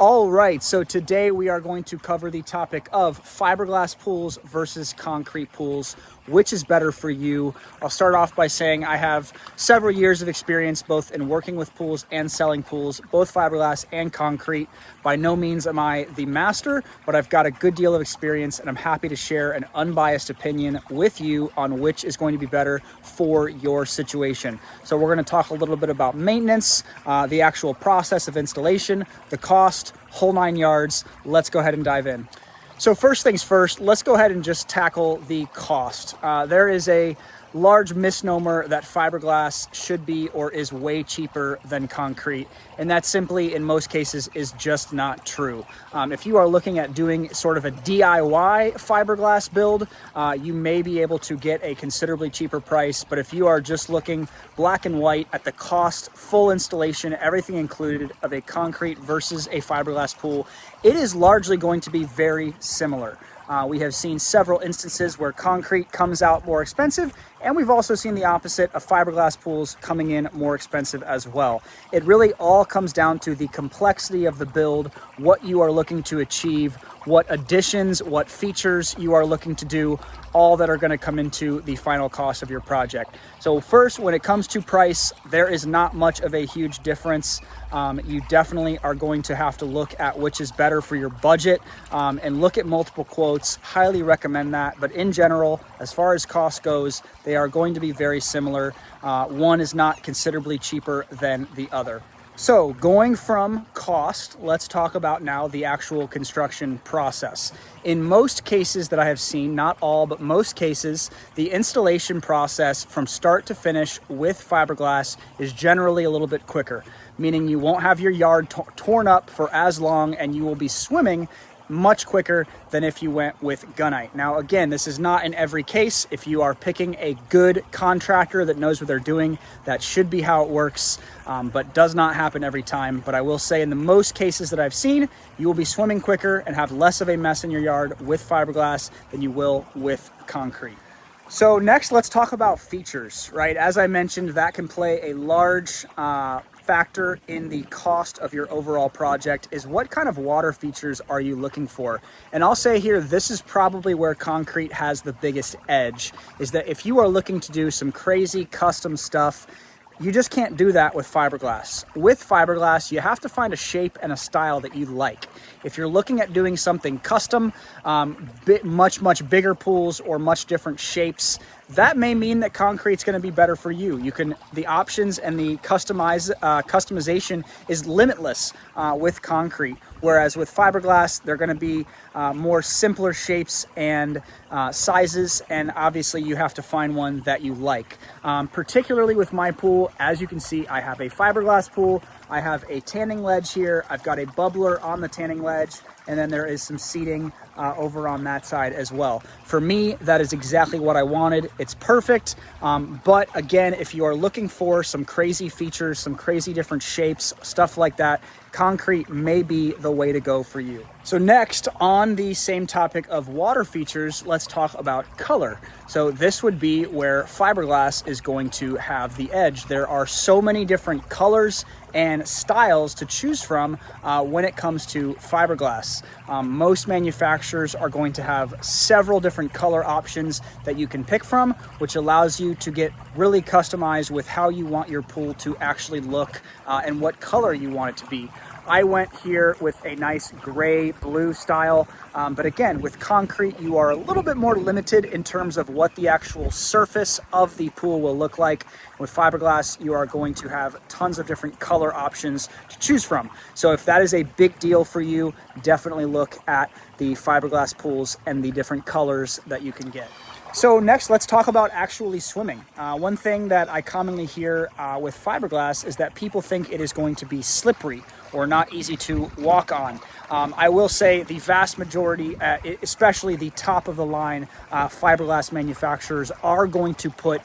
All right, so today we are going to cover the topic of fiberglass pools versus concrete pools. Which is better for you? I'll start off by saying I have several years of experience both in working with pools and selling pools, both fiberglass and concrete. By no means am I the master, but I've got a good deal of experience and I'm happy to share an unbiased opinion with you on which is going to be better for your situation. So we're going to talk a little bit about maintenance, the actual process of installation, the cost, whole 9 yards. Let's go ahead and dive in. So first things first, let's go ahead and just tackle the cost. There is a large misnomer that fiberglass should be or is way cheaper than concrete, and that simply in most cases is just not true. If you are looking at doing sort of a DIY fiberglass build, you may be able to get a considerably cheaper price, but if you are just looking black and white at the cost, full installation, everything included of a concrete versus a fiberglass pool, it is largely going to be very similar. We have seen several instances where concrete comes out more expensive, and we've also seen the opposite of fiberglass pools coming in more expensive as well. It really all comes down to the complexity of the build, what you are looking to achieve, what additions, what features you are looking to do, all that are going to come into the final cost of your project. So first, when it comes to price, there is not much of a huge difference. You definitely are going to have to look at which is better for your budget and look at multiple quotes. Highly recommend that. But in general, as far as cost goes, they are going to be very similar. One is not considerably cheaper than the other. So going from cost, let's talk about now the actual construction process. In most cases that I have seen, not all, but most cases, the installation process from start to finish with fiberglass is generally a little bit quicker, meaning you won't have your yard torn up for as long and you will be swimming much quicker than if you went with gunite. Now, again, this is not in every case. If you are picking a good contractor that knows what they're doing, that should be how it works, but does not happen every time. But I will say in the most cases that I've seen, you will be swimming quicker and have less of a mess in your yard with fiberglass than you will with concrete. So next, let's talk about features, right? As I mentioned, that can play a large factor in the cost of your overall project. Is what kind of water features are you looking for? And I'll say here, this is probably where concrete has the biggest edge, is that if you are looking to do some crazy custom stuff, you just can't do that with fiberglass. With fiberglass, you have to find a shape and a style that you like. If you're looking at doing something custom, much bigger pools or much different shapes, that may mean that concrete's going to be better for you. The options and the customization is limitless with concrete. Whereas with fiberglass, they're going to be more simpler shapes and sizes, and obviously you have to find one that you like. Particularly with my pool, as you can see, I have a fiberglass pool. I have a tanning ledge here. I've got a bubbler on the tanning ledge, and then there is some seating over on that side as well. For me, that is exactly what I wanted. It's perfect. But again, if you are looking for some crazy features, some crazy different shapes, stuff like that, concrete may be the way to go for you. So next, on the same topic of water features, let's talk about color. So this would be where fiberglass is going to have the edge. There are so many different colors and styles to choose from when it comes to fiberglass. Most manufacturers are going to have several different color options that you can pick from, which allows you to get really customized with how you want your pool to actually look and what color you want it to be. I went here with a nice gray blue style, but again, with concrete, you are a little bit more limited in terms of what the actual surface of the pool will look like. With fiberglass, you are going to have tons of different color options to choose from. So if that is a big deal for you, definitely look at the fiberglass pools and the different colors that you can get. So next, let's talk about actually swimming. One thing that I commonly hear with fiberglass is that people think it is going to be slippery or not easy to walk on. I will say the vast majority, especially the top of the line fiberglass manufacturers, are going to put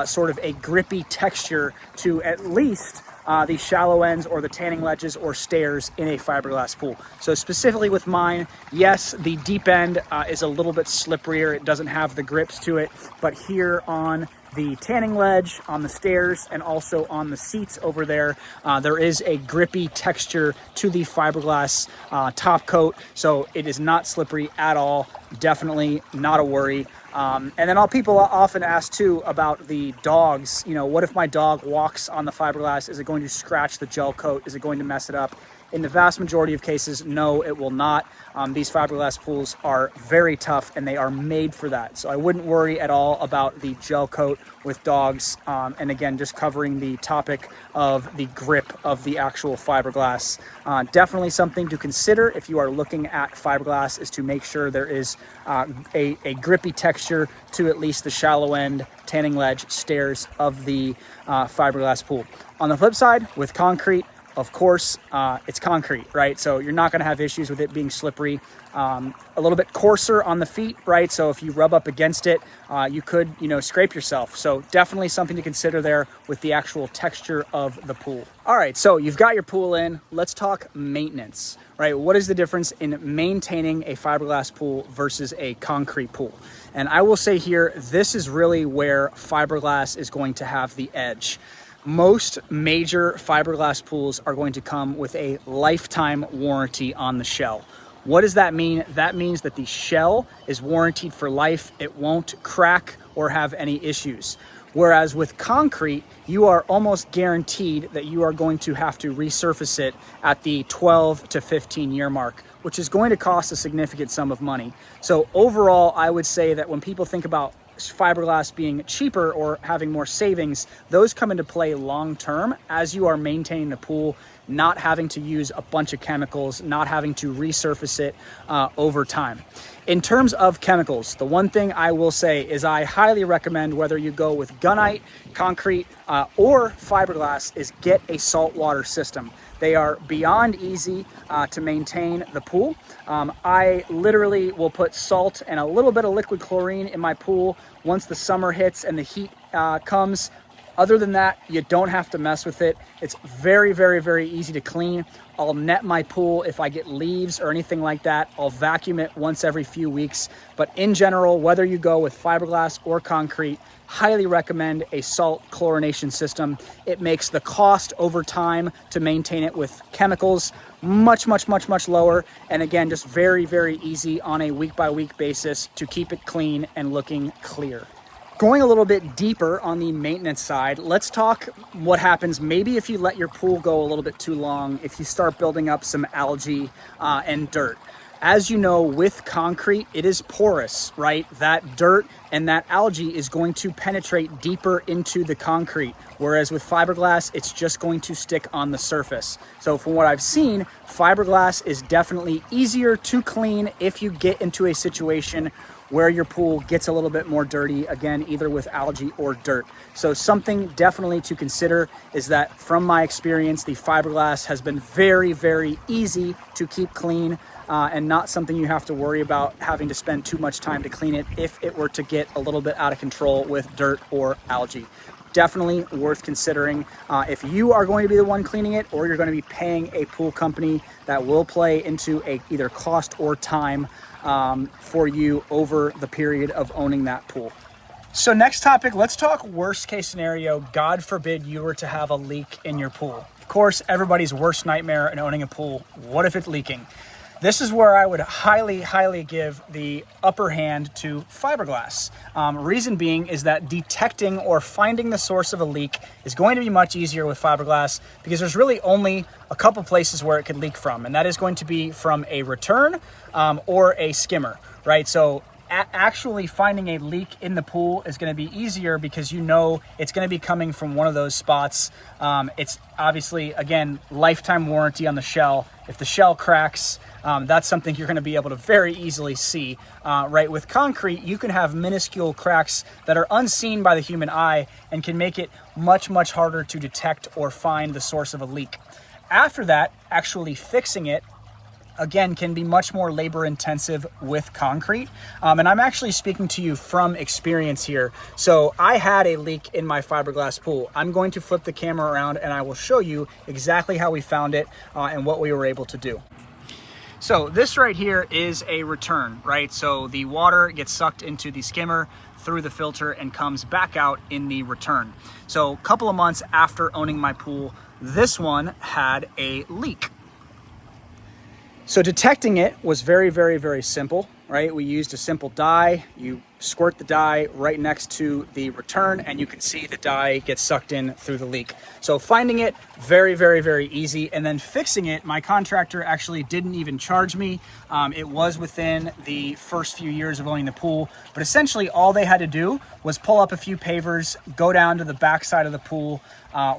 sort of a grippy texture to at least the shallow ends or the tanning ledges or stairs in a fiberglass pool. So specifically with mine, yes, the deep end is a little bit slipperier. It doesn't have the grips to it, but here on the tanning ledge, on the stairs, and also on the seats over there. There is a grippy texture to the fiberglass top coat, so it is not slippery at all. Definitely not a worry. And then people often ask too about the dogs. You know, what if my dog walks on the fiberglass? Is it going to scratch the gel coat? Is it going to mess it up? In the vast majority of cases, no, it will not. These fiberglass pools are very tough and they are made for that. So I wouldn't worry at all about the gel coat with dogs. And again, just covering the topic of the grip of the actual fiberglass. Definitely something to consider if you are looking at fiberglass, is to make sure there is a grippy texture to at least the shallow end tanning ledge stairs of the fiberglass pool. On the flip side, with concrete, of course, it's concrete, right? So you're not going to have issues with it being slippery. A little bit coarser on the feet, right? So if you rub up against it, you could, scrape yourself. So definitely something to consider there with the actual texture of the pool. All right, so you've got your pool in. Let's talk maintenance, right? What is the difference in maintaining a fiberglass pool versus a concrete pool? And I will say here, this is really where fiberglass is going to have the edge. Most major fiberglass pools are going to come with a lifetime warranty on the shell. What does that mean? That means that the shell is warranted for life. It won't crack or have any issues. Whereas with concrete, you are almost guaranteed that you are going to have to resurface it at the 12 to 15 year mark, which is going to cost a significant sum of money. So overall, I would say that when people think about fiberglass being cheaper or having more savings, those come into play long term as you are maintaining the pool, not having to use a bunch of chemicals, not having to resurface it over time. In terms of chemicals, the one thing I will say is I highly recommend, whether you go with gunite, concrete, or fiberglass, is get a saltwater system. They are beyond easy to maintain the pool. I literally will put salt and a little bit of liquid chlorine in my pool once the summer hits and the heat comes. Other than that, you don't have to mess with it. It's very, very, very easy to clean. I'll net my pool if I get leaves or anything like that. I'll vacuum it once every few weeks. But in general, whether you go with fiberglass or concrete, highly recommend a salt chlorination system. It makes the cost over time to maintain it with chemicals much, much, much, much lower. And again, just very, very easy on a week-by-week basis to keep it clean and looking clear. Going a little bit deeper on the maintenance side, let's talk what happens maybe if you let your pool go a little bit too long, if you start building up some algae and dirt. As you know, with concrete, it is porous, right? That dirt and that algae is going to penetrate deeper into the concrete, whereas with fiberglass, it's just going to stick on the surface. So from what I've seen, fiberglass is definitely easier to clean if you get into a situation where your pool gets a little bit more dirty, again, either with algae or dirt. So something definitely to consider is that from my experience, the fiberglass has been very, very easy to keep clean and not something you have to worry about having to spend too much time to clean it if it were to get a little bit out of control with dirt or algae. Definitely worth considering if you are going to be the one cleaning it, or you're going to be paying a pool company. That will play into either cost or time for you over the period of owning that pool. So next topic, let's talk worst case scenario. God forbid you were to have a leak in your pool. Of course, everybody's worst nightmare in owning a pool. What if it's leaking? This is where I would highly, highly give the upper hand to fiberglass. Reason being is that detecting or finding the source of a leak is going to be much easier with fiberglass because there's really only a couple places where it could leak from, and that is going to be from a return or a skimmer, right? So actually finding a leak in the pool is going to be easier because you know it's going to be coming from one of those spots. It's obviously, again, lifetime warranty on the shell. If the shell cracks, that's something you're going to be able to very easily see. Right, with concrete, you can have minuscule cracks that are unseen by the human eye and can make it much, much harder to detect or find the source of a leak. After that, actually fixing it, again, can be much more labor intensive with concrete. And I'm actually speaking to you from experience here. So I had a leak in my fiberglass pool. I'm going to flip the camera around and I will show you exactly how we found it and what we were able to do. So this right here is a return, right? So the water gets sucked into the skimmer through the filter and comes back out in the return. So a couple of months after owning my pool, this one had a leak. So detecting it was very, very, very simple, right? We used a simple dye. You squirt the dye right next to the return and you can see the dye gets sucked in through the leak. So finding it, very, very, very easy. And then fixing it, my contractor actually didn't even charge me. It was within the first few years of owning the pool, but essentially all they had to do was pull up a few pavers, go down to the back side of the pool,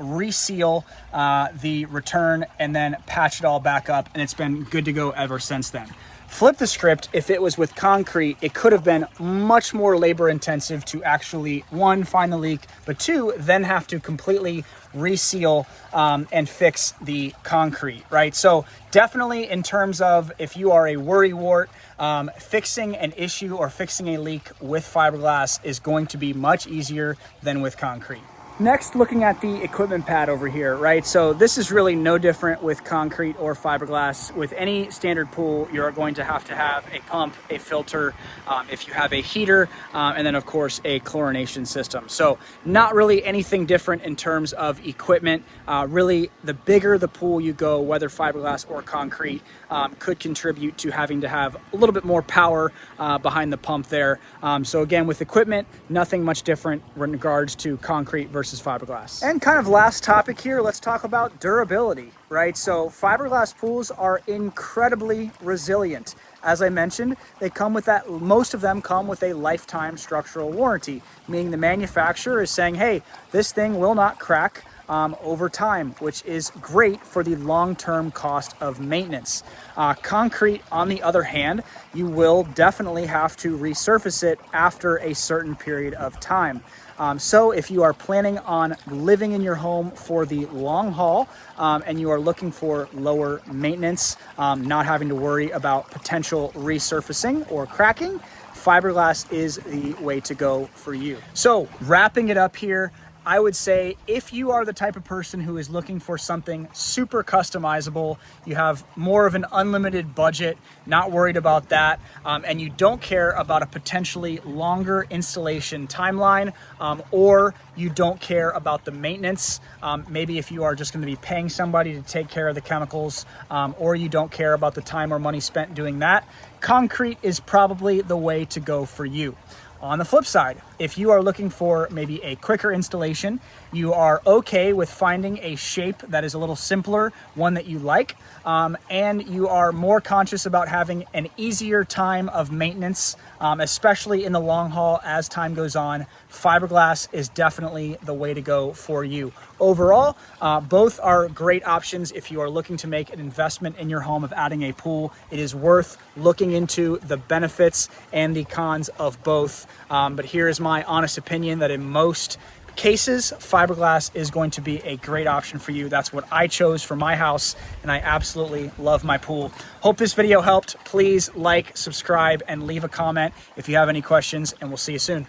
reseal the return, and then patch it all back up. And it's been good to go ever since then. Flip the script, if it was with concrete, it could have been much more labor intensive to actually, one, find the leak, but two, then have to completely reseal and fix the concrete, right? So definitely in terms of if you are a worrywart, fixing an issue or fixing a leak with fiberglass is going to be much easier than with concrete. Next, looking at the equipment pad over here, right? So this is really no different with concrete or fiberglass. With any standard pool, you're going to have a pump, a filter, if you have a heater, and then of course a chlorination system. So not really anything different in terms of equipment. Really, the bigger the pool you go, whether fiberglass or concrete, could contribute to having to have a little bit more power behind the pump there. So again, with equipment, nothing much different in regards to concrete versus fiberglass. And kind of last topic here, let's talk about durability, right? So fiberglass pools are incredibly resilient. As I mentioned, they come with that, most of them come with a lifetime structural warranty, meaning the manufacturer is saying, hey, this thing will not crack over time, which is great for the long-term cost of maintenance. Concrete, on the other hand, you will definitely have to resurface it after a certain period of time. So if you are planning on living in your home for the long haul and you are looking for lower maintenance, not having to worry about potential resurfacing or cracking, fiberglass is the way to go for you. So wrapping it up here, I would say if you are the type of person who is looking for something super customizable, you have more of an unlimited budget, not worried about that, and you don't care about a potentially longer installation timeline, or you don't care about the maintenance, maybe if you are just going to be paying somebody to take care of the chemicals, or you don't care about the time or money spent doing that, concrete is probably the way to go for you. On the flip side, if you are looking for maybe a quicker installation, you are okay with finding a shape that is a little simpler, one that you like, and you are more conscious about having an easier time of maintenance, especially in the long haul as time goes on, fiberglass is definitely the way to go for you. Overall, both are great options if you are looking to make an investment in your home of adding a pool. It is worth looking into the benefits and the cons of both. But here is my honest opinion that in most cases, fiberglass is going to be a great option for you. That's what I chose for my house, and I absolutely love my pool. Hope this video helped. Please like, subscribe, and leave a comment if you have any questions, and we'll see you soon.